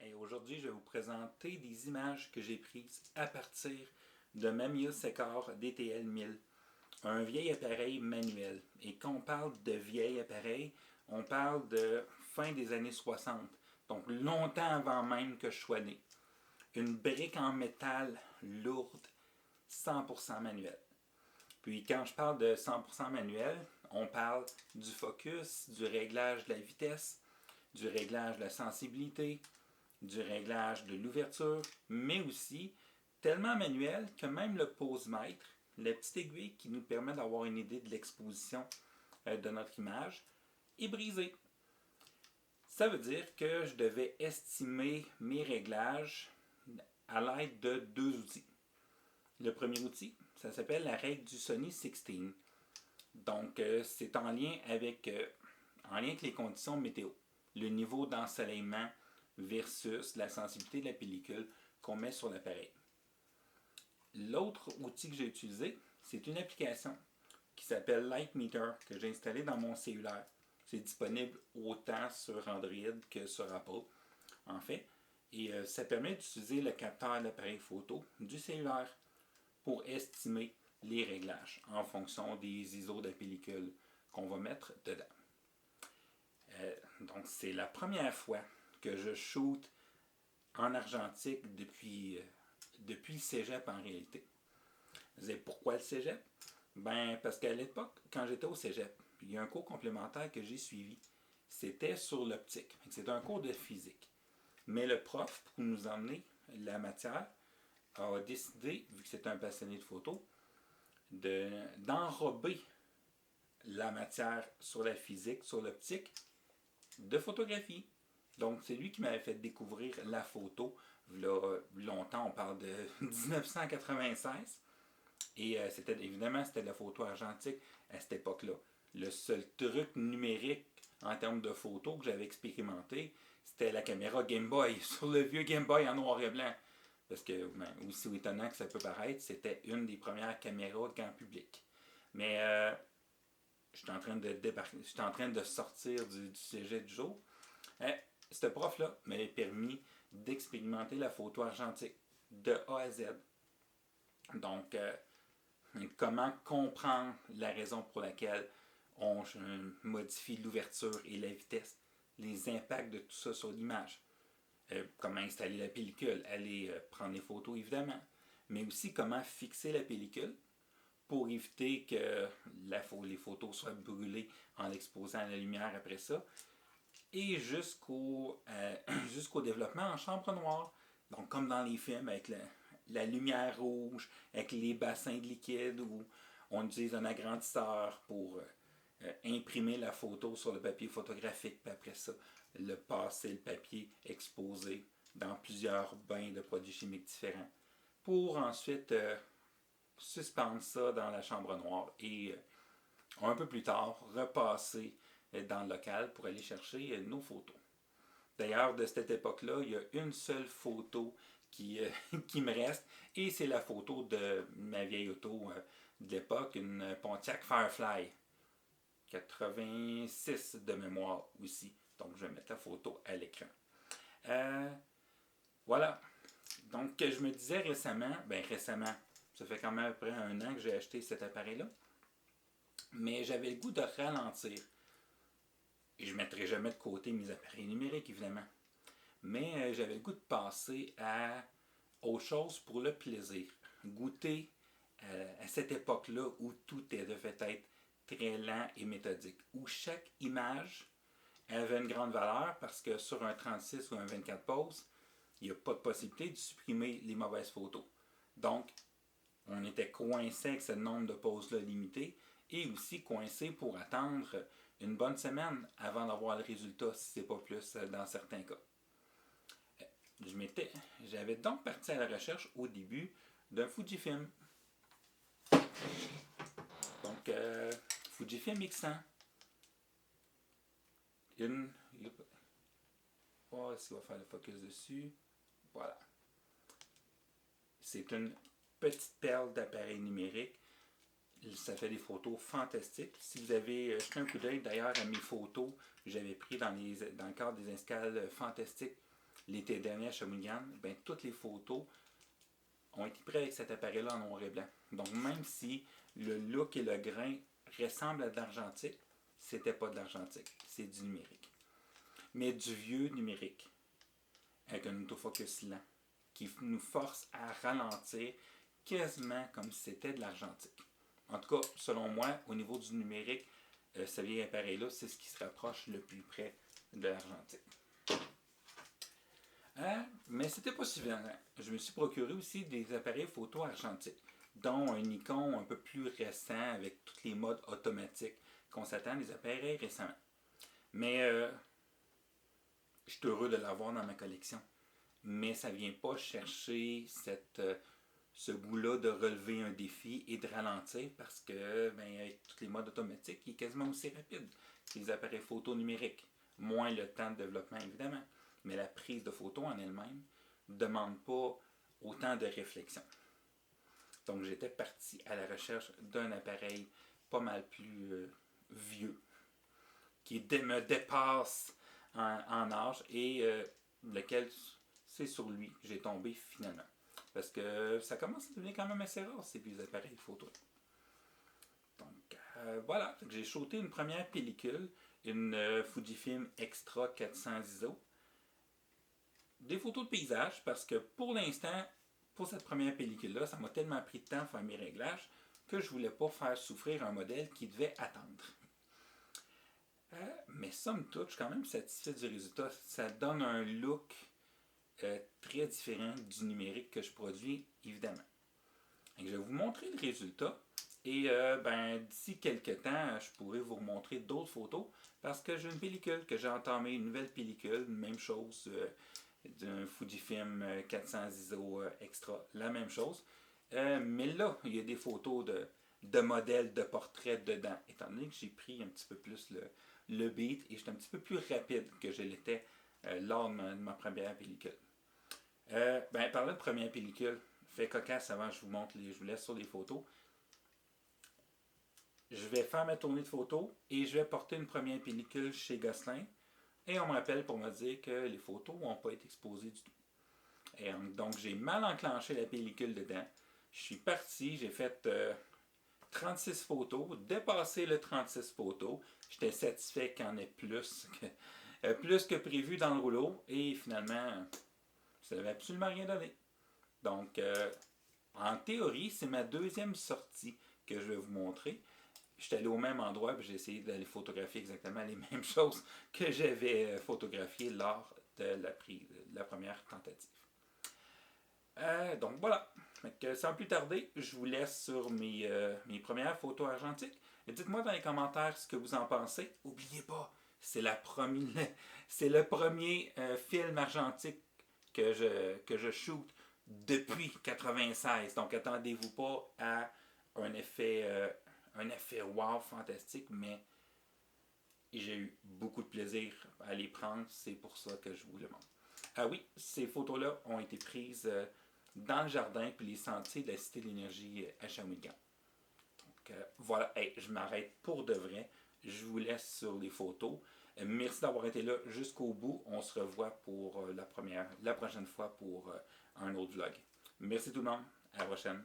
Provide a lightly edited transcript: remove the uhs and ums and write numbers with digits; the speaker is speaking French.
Et aujourd'hui, je vais vous présenter des images que j'ai prises à partir de ma Milsecar DTL 1000, un vieil appareil manuel. Et quand on parle de vieil appareil, on parle de fin des années 60, donc longtemps avant même que je sois né. Une brique en métal lourde, 100% manuel. Puis quand je parle de 100% manuel, on parle du focus, du réglage de la vitesse, du réglage de la sensibilité, du réglage de l'ouverture, mais aussi tellement manuel que même le pose-mètre, la petite aiguille qui nous permet d'avoir une idée de l'exposition de notre image, est brisée. Ça veut dire que je devais estimer mes réglages à l'aide de deux outils. Le premier outil, ça s'appelle la règle du Sony 16. Donc, c'est en lien avec les conditions météo. Le niveau d'ensoleillement versus la sensibilité de la pellicule qu'on met sur l'appareil. L'autre outil que j'ai utilisé, c'est une application qui s'appelle Lightmeter que j'ai installée dans mon cellulaire. C'est disponible autant sur Android que sur Apple, en fait. Et ça permet d'utiliser le capteur de l'appareil photo du cellulaire pour estimer les réglages en fonction des ISO de la pellicule qu'on va mettre dedans. Donc, c'est la première fois que je shoot en argentique depuis le cégep en réalité. Vous savez pourquoi le cégep? Ben, parce qu'à l'époque, quand j'étais au cégep, il y a un cours complémentaire que j'ai suivi. C'était sur l'optique. C'était un cours de physique. Mais le prof, pour nous emmener la matière, a décidé, vu que c'était un passionné de photo, d'enrober la matière sur la physique, sur l'optique, de photographie. Donc, c'est lui qui m'avait fait découvrir la photo. Là, longtemps, on parle de 1996. Et évidemment, c'était de la photo argentique à cette époque-là. Le seul truc numérique en termes de photo que j'avais expérimenté, c'était la caméra Game Boy, sur le vieux Game Boy en noir et blanc. Parce que, aussi étonnant que ça peut paraître, c'était une des premières caméras de grand public. Mais je suis en train de sortir du sujet du jour. Ce prof-là m'avait permis d'expérimenter la photo argentique de A à Z. Donc, comment comprendre la raison pour laquelle on modifie l'ouverture et la vitesse, les impacts de tout ça sur l'image. Comment installer la pellicule, aller prendre les photos évidemment, mais aussi comment fixer la pellicule pour éviter que les photos soient brûlées en l'exposant à la lumière après ça, et jusqu'au développement en chambre noire. Donc comme dans les films avec la lumière rouge, avec les bassins de liquide où on utilise un agrandisseur pour imprimer la photo sur le papier photographique, puis après ça, passer le papier exposé dans plusieurs bains de produits chimiques différents, pour ensuite suspendre ça dans la chambre noire et un peu plus tard, repasser dans le local pour aller chercher nos photos. D'ailleurs, de cette époque-là, il y a une seule photo qui me reste, et c'est la photo de ma vieille auto de l'époque, une Pontiac Firefly. 86 de mémoire aussi. Donc, je vais mettre la photo à l'écran. Voilà. Donc, je me disais récemment, ça fait quand même à peu près 1 an que j'ai acheté cet appareil-là, mais j'avais le goût de ralentir. Et je ne mettrai jamais de côté mes appareils numériques, évidemment. Mais j'avais le goût de passer à autre chose pour le plaisir. Goûter à cette époque-là où tout devait être très lent et méthodique. Où chaque image avait une grande valeur parce que sur un 36 ou un 24 poses, il n'y a pas de possibilité de supprimer les mauvaises photos. Donc, on était coincé avec ce nombre de poses-là limité, et aussi coincé pour attendre une bonne semaine avant d'avoir le résultat, si ce n'est pas plus dans certains cas. J'avais donc parti à la recherche au début d'un Fujifilm. Donc, Fujifilm X100. Oh, est-ce qu'il va faire le focus dessus? Voilà. C'est une petite perle d'appareil numérique. Ça fait des photos fantastiques. Si vous avez jeté un coup d'œil d'ailleurs à mes photos que j'avais prises dans le cadre des escales fantastiques l'été dernier à Shawinigan, ben, toutes les photos ont été prises avec cet appareil-là en noir et blanc. Donc même si le look et le grain ressemblent à de l'argentique, c'était pas de l'argentique, c'est du numérique. Mais du vieux numérique, avec un autofocus lent, qui nous force à ralentir quasiment comme si c'était de l'argentique. En tout cas, selon moi, au niveau du numérique, ce vieil appareil-là, c'est ce qui se rapproche le plus près de l'argentique. Mais c'était pas suffisant. Je me suis procuré aussi des appareils photo argentiques, dont un Nikon un peu plus récent avec tous les modes automatiques qu'on s'attend des appareils récemment. Mais je suis heureux de l'avoir dans ma collection. Mais ça ne vient pas chercher ce goût-là de relever un défi et de ralentir parce que, ben, avec tous les modes automatiques, il est quasiment aussi rapide que les appareils photo numériques. Moins le temps de développement, évidemment. Mais la prise de photo en elle-même ne demande pas autant de réflexion. Donc, j'étais parti à la recherche d'un appareil pas mal plus vieux, qui me dépasse en âge et lequel c'est sur lui que j'ai tombé finalement. Parce que ça commence à devenir quand même assez rare ces vieux appareils photo. Donc voilà, j'ai shooté une première pellicule, une Fujifilm Extra 400 ISO. Des photos de paysage parce que pour l'instant, pour cette première pellicule-là, ça m'a tellement pris de temps à faire mes réglages que je ne voulais pas faire souffrir un modèle qui devait attendre. Mais somme toute, je suis quand même satisfait du résultat. Ça donne un look très différent du numérique que je produis, évidemment. Et je vais vous montrer le résultat. Et d'ici quelques temps, je pourrai vous montrer d'autres photos parce que j'ai une pellicule que j'ai entamée, une nouvelle pellicule, même chose, d'un Fujifilm 400 ISO Extra, la même chose. Mais là, il y a des photos de modèles, de portraits dedans, étant donné que j'ai pris un petit peu plus le beat et j'étais un petit peu plus rapide que je l'étais lors de ma première pellicule. Parlant de première pellicule, fait cocasse avant que je vous laisse sur les photos. Je vais faire ma tournée de photos et je vais porter une première pellicule chez Gosselin. Et on m'appelle pour me dire que les photos n'ont pas été exposées du tout. Et donc j'ai mal enclenché la pellicule dedans. Je suis parti, j'ai fait 36 photos, dépassé le 36 photos. J'étais satisfait qu'il y en ait plus que prévu dans le rouleau. Et finalement, ça n'avait absolument rien donné. Donc, en théorie, c'est ma deuxième sortie que je vais vous montrer. J'étais allé au même endroit et j'ai essayé d'aller photographier exactement les mêmes choses que j'avais photographiées lors de la première tentative. Donc voilà. Sans plus tarder, je vous laisse sur mes premières photos argentiques. Et dites-moi dans les commentaires ce que vous en pensez. N'oubliez pas, c'est le premier film argentique que je shoot depuis 96. Donc attendez-vous pas à un effet wow fantastique, mais j'ai eu beaucoup de plaisir à les prendre. C'est pour ça que je vous le montre. Ah oui, ces photos-là ont été prises dans le jardin puis les sentiers de la Cité de l'Énergie à Shawinigan. Donc voilà, je m'arrête pour de vrai. Je vous laisse sur les photos. Merci d'avoir été là jusqu'au bout. On se revoit pour la prochaine fois pour un autre vlog. Merci tout le monde. À la prochaine.